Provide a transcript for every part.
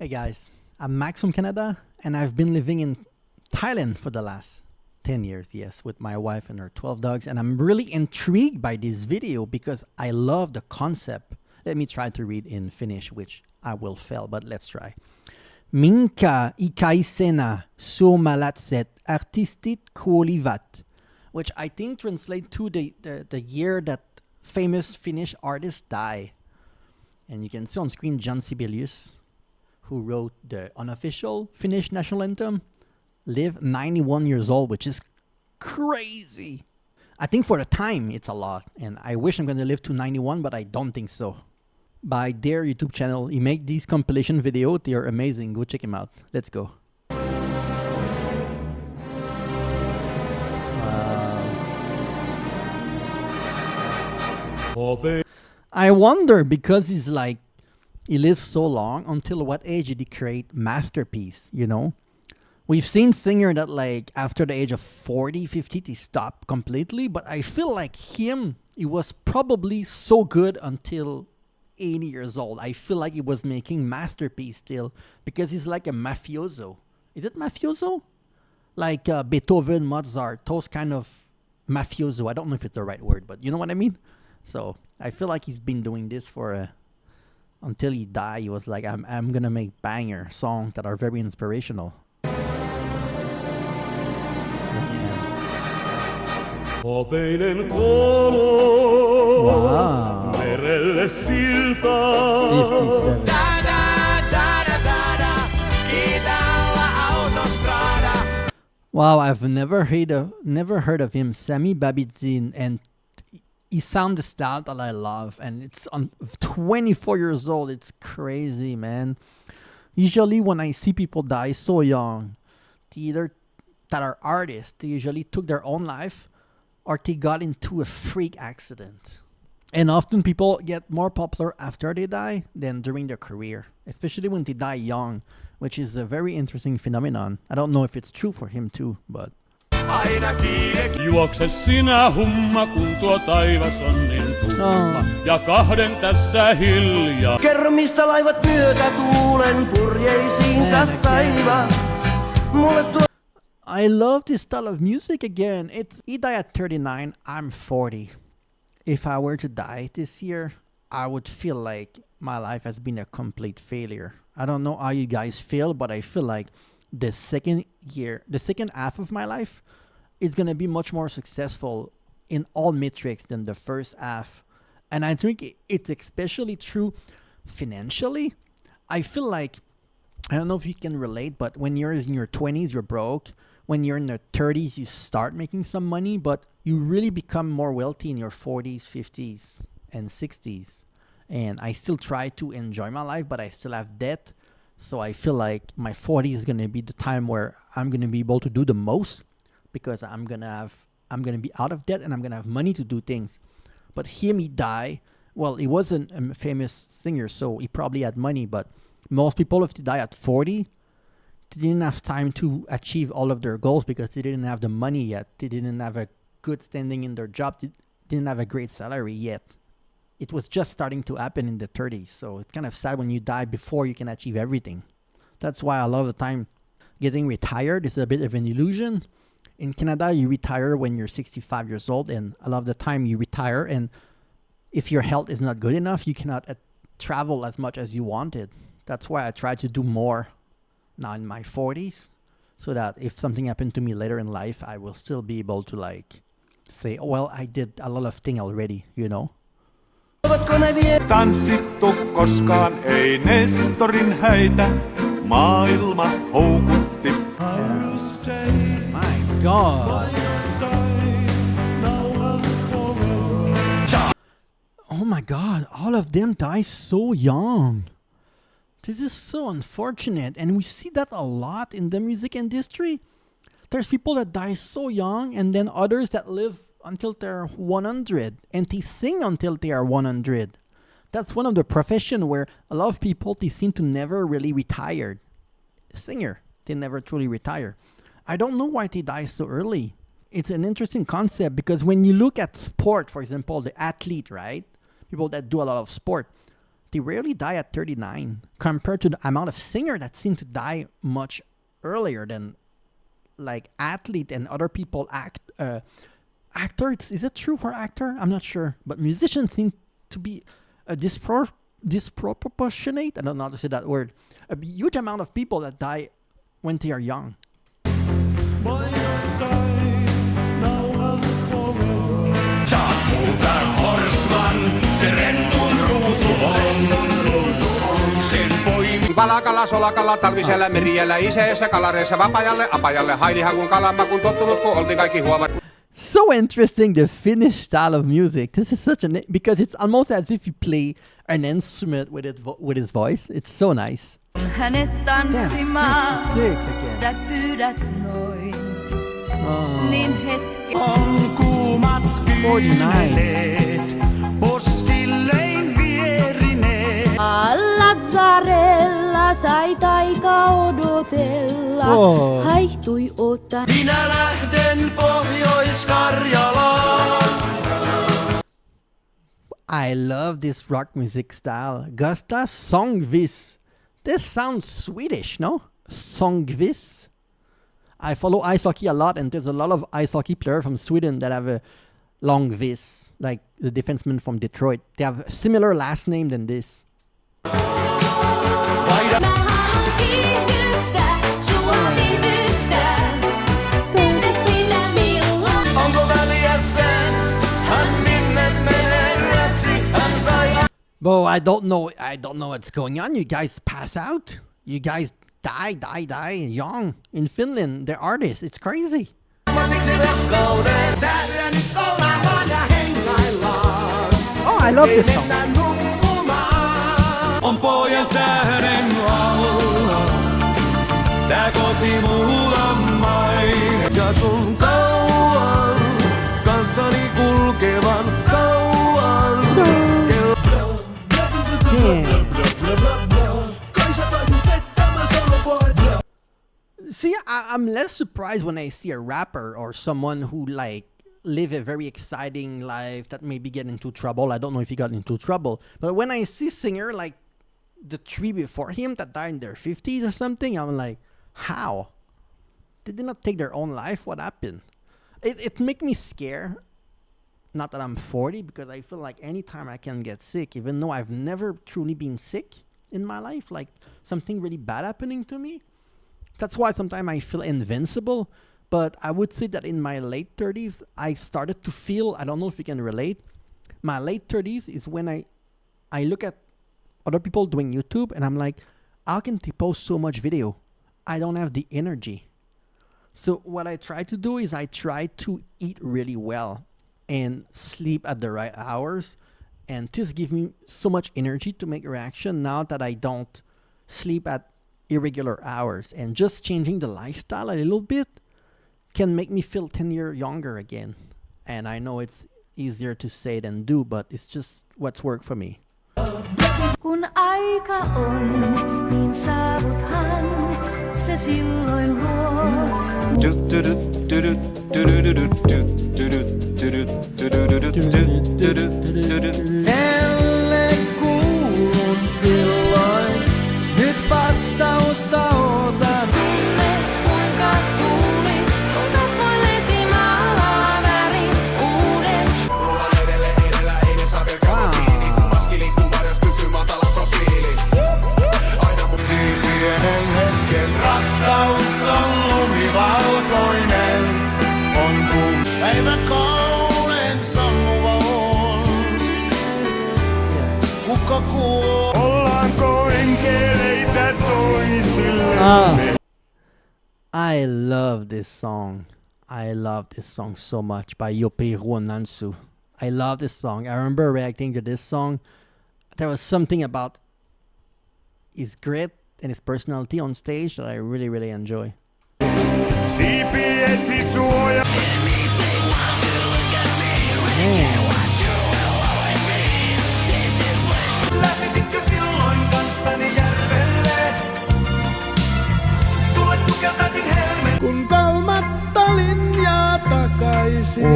Hey guys, I'm Max from Canada, and I've been living in Thailand for the last 10 years, yes, with my wife and her 12 dogs, and I'm really intrigued by this video because I love the concept. Let me try to read in Finnish, which I will fail, but let's try. Minkä, ikäisenä, suomalaiset, artistit, kuolivat, which I think translate to the year that famous Finnish artists die. And you can see on screen John Sibelius, who wrote the unofficial Finnish national anthem, lived 91 years old, which is crazy. I think for the time, it's a lot. And I wish I'm going to live to 91, but I don't think so. By their YouTube channel, he make these compilation videos. They are amazing. Go check him out. Let's go. I wonder, because he's like, he lives so long, until what age did he create masterpiece, you know? We've seen singer that like after the age of 40, 50, they stop completely. But I feel like him, he was probably so good until 80 years old. I feel like he was making masterpiece still, because he's like a mafioso. Is it mafioso? Like Beethoven, Mozart, those kind of mafioso. I don't know if it's the right word, but you know what I mean? So I feel like he's been doing this for until he died. He was like, I'm gonna make banger songs that are very inspirational. Wow. merelle siltaa. 57. Wow, I've never heard of him. Sami Babitzin, and he sounds the style that I love, and it's on 24 years old. It's crazy, man. Usually when I see people die so young, either that are artists, they usually took their own life or they got into a freak accident. And often people get more popular after they die than during their career, especially when they die young, which is a very interesting phenomenon. I don't know if it's true for him too, but... Juokse sinä humma, kun tuo taivas on niin tumma, ja kahden tässä hiljaa. Kerro mistä laivat myötä tuulen purjeisiinsa saivat. Mulle tuo... I love this style of music again. He died at 39, I'm 40. If I were to die this year, I would feel like my life has been a complete failure. I don't know how you guys feel, but I feel like the second half of my life is going to be much more successful in all metrics than the first half. And I think it's especially true financially. I feel like, I don't know if you can relate, but when you're in your 20s, you're broke. When you're in your 30s, you start making some money, but you really become more wealthy in your 40s, 50s, and 60s. And I still try to enjoy my life, but I still have debt. So I feel like my 40s is going to be the time where I'm going to be able to do the most, because I'm going to be out of debt and I'm going to have money to do things. But him, he died. Well, he wasn't a famous singer, so he probably had money, but most people, if they die at 40, they didn't have time to achieve all of their goals because they didn't have the money yet. They didn't have a good standing in their job. They didn't have a great salary yet. It was just starting to happen in the 30s. So it's kind of sad when you die before you can achieve everything. That's why a lot of the time getting retired is a bit of an illusion. In Canada, you retire when you're 65 years old, and a lot of the time you retire, and if your health is not good enough, you cannot travel as much as you wanted. That's why I try to do more now in my 40s, so that if something happened to me later in life, I will still be able to like say, oh, well, I did a lot of things already, you know? Tanssittu koskaan ei Nestorin häitä, maailma houkutti. My God. Oh my God, all of them die so young. This is so unfortunate, and we see that a lot in the music industry. There's people that die so young, and then others that live until they're 100, and they sing until they are 100. That's one of the profession where a lot of people, they seem to never really retire. Singer, they never truly retire. I don't know why they die so early. It's an interesting concept, because when you look at sport, for example, the athlete, right? People that do a lot of sport, they rarely die at 39 compared to the amount of singers that seem to die much earlier than like athlete and other people actor. Is it true for actor? I'm not sure, but musicians seem to be a disproportionate, I don't know how to say that word, a huge amount of people that die when they are young. Valakalla, solakalla, talvisella, meriellä, iseessä, kalareissa, vapajalle, apajalle, hailihakun kalamakun tottunut, kun oltiin kaikki huomat. So interesting, the Finnish style of music. This is such because it's almost as if you play an instrument with his voice. It's so nice. Hänet tanssimaan, 56 again. sä pyydät noin, niin hetki. On kuumat 49. poskillein vierineet. Lazzarella sai taika odotella, haihtui ota. Minä lähden Pohjois-Karjalaan. I love this rock music style. Gusta Sångvis. This sounds Swedish, no? Sångvis. I follow ice hockey a lot, and there's a lot of ice hockey players from Sweden that have a long vis, like the defenseman from Detroit. They have a similar last name than this. Bo, I don't know what's going on. You guys pass out. You guys die young. In Finland, they're artists. It's crazy. Oh, I love this song. On pojan tähden alla, tää koti mulla main. Ja sun kauan, kanssani kulkevan kauan. See, I'm less surprised when I see a rapper or someone who like live a very exciting life that maybe get into trouble. I don't know if he got into trouble, but when I see singer like the three before him that died in their 50s or something, I'm like, how? Did they not take their own life? What happened? It make me scared. Not that I'm 40, because I feel like anytime I can get sick, even though I've never truly been sick in my life, like something really bad happening to me. That's why sometimes I feel invincible. But I would say that in my late 30s, I started to feel, I don't know if you can relate, my late 30s is when I look at other people doing YouTube and I'm like, how can they post so much video? I don't have the energy. So what I try to do is I try to eat really well and sleep at the right hours. And this gives me so much energy to make reaction now that I don't sleep at irregular hours. And just changing the lifestyle a little bit can make me feel 10 years younger again. And I know it's easier to say than do, but it's just what's worked for me. Kun aika on, niin saavuthan se silloin luo. Elle kuulun silloin, nyt vastausta otan. Kuinka tuuli sun kasvoillesi maalaa värin uuden. Mulla edellä ei ne saa vielä kato kiinni. Kun maski liikkuu varjos pysyy matalan profiilin. Aina mun Niin pienen hetken rakkaus on lumivalkoinen. On kun päiväkaunen sammuva on. Kuka kuo? Ollaanko enkeleitä toisillemme? I love this song. I love this song so much by Yope Ruonansu. I love this song. I remember reacting to this song. There was something about his grit and his personality on stage that I really, really enjoy. Siipiesi suoja. Lähtisitkö silloin kanssani järvelle? Sulle sukeltaisin helmet. Kun kolmatta linjaa takaisin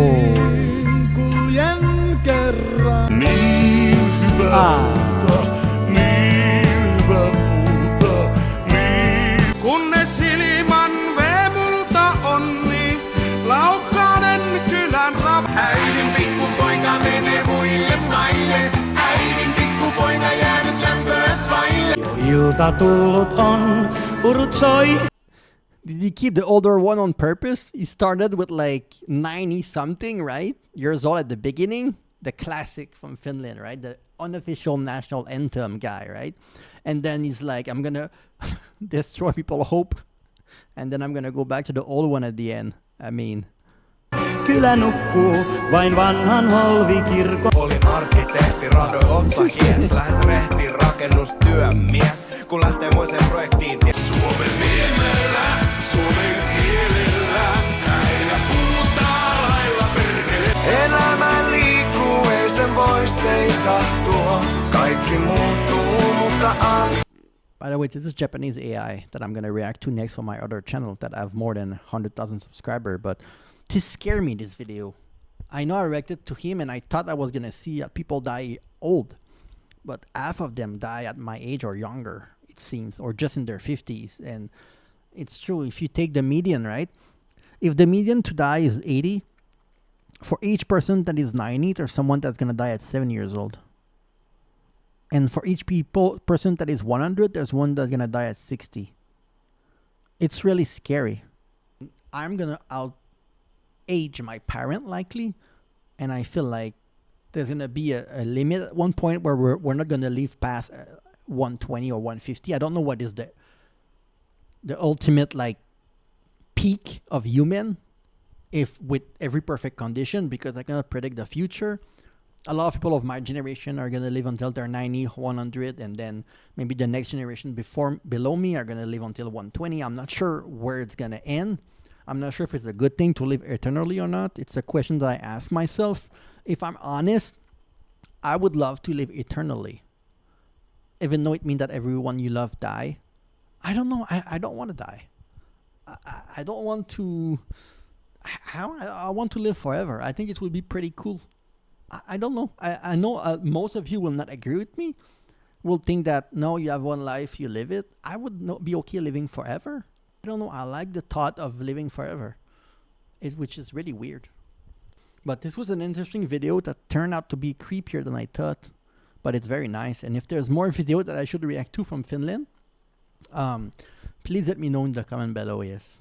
kuljen kerran. Niin hyvältä ilta tullut on, urut soi. Did he keep the older one on purpose? He started with like 90 something, right? Years old at the beginning. The classic from Finland, right? The unofficial national anthem guy, right? And then he's like, I'm gonna destroy people's hope. And then I'm gonna go back to the old one at the end. I mean... Kylä nukkuu vain vanhan holvikirkon. Olin arkkitehti, radoin otsakies. Lähes rehti rakennustyömies. Kun lähtee moiseen projektiin. Suomen niemellä, suomen kielellä. Äidä puhutaan lailla perkele. Elämä liikkuu, ei sen voi seisahtua. Kaikki muuttuu, mutta By the way, this is Japanese AI that I'm gonna react to next on my other channel that I have more than 100,000 subscribers. But to scare me, this video, I know I reacted to him and I thought I was gonna see people die old, but half of them die at my age or younger, it seems, or just in their 50s. And it's true, if you take the median, right? If the median to die is 80, for each person that is 90, there's someone that's gonna die at 7 years old. And for each person that is 100, there's one that's gonna die at 60. It's really scary. I'm gonna out-age my parent likely, and I feel like there's gonna be a limit at one point where we're not gonna live past 120 or 150. I don't know what is the ultimate like peak of human, if with every perfect condition, because I cannot predict the future. A lot of people of my generation are going to live until they're 90, 100, and then maybe the next generation below me are going to live until 120. I'm not sure where it's going to end. I'm not sure if it's a good thing to live eternally or not. It's a question that I ask myself. If I'm honest, I would love to live eternally, even though it means that everyone you love die. I don't know. I don't want to die. I don't want to... I want to live forever. I think it would be pretty cool. I don't know. I know most of you will not agree with me. Will think that, no, you have one life, you live it. I would not be okay living forever. I don't know. I like the thought of living forever, which is really weird. But this was an interesting video that turned out to be creepier than I thought. But it's very nice. And if there's more videos that I should react to from Finland, please let me know in the comment below, yes.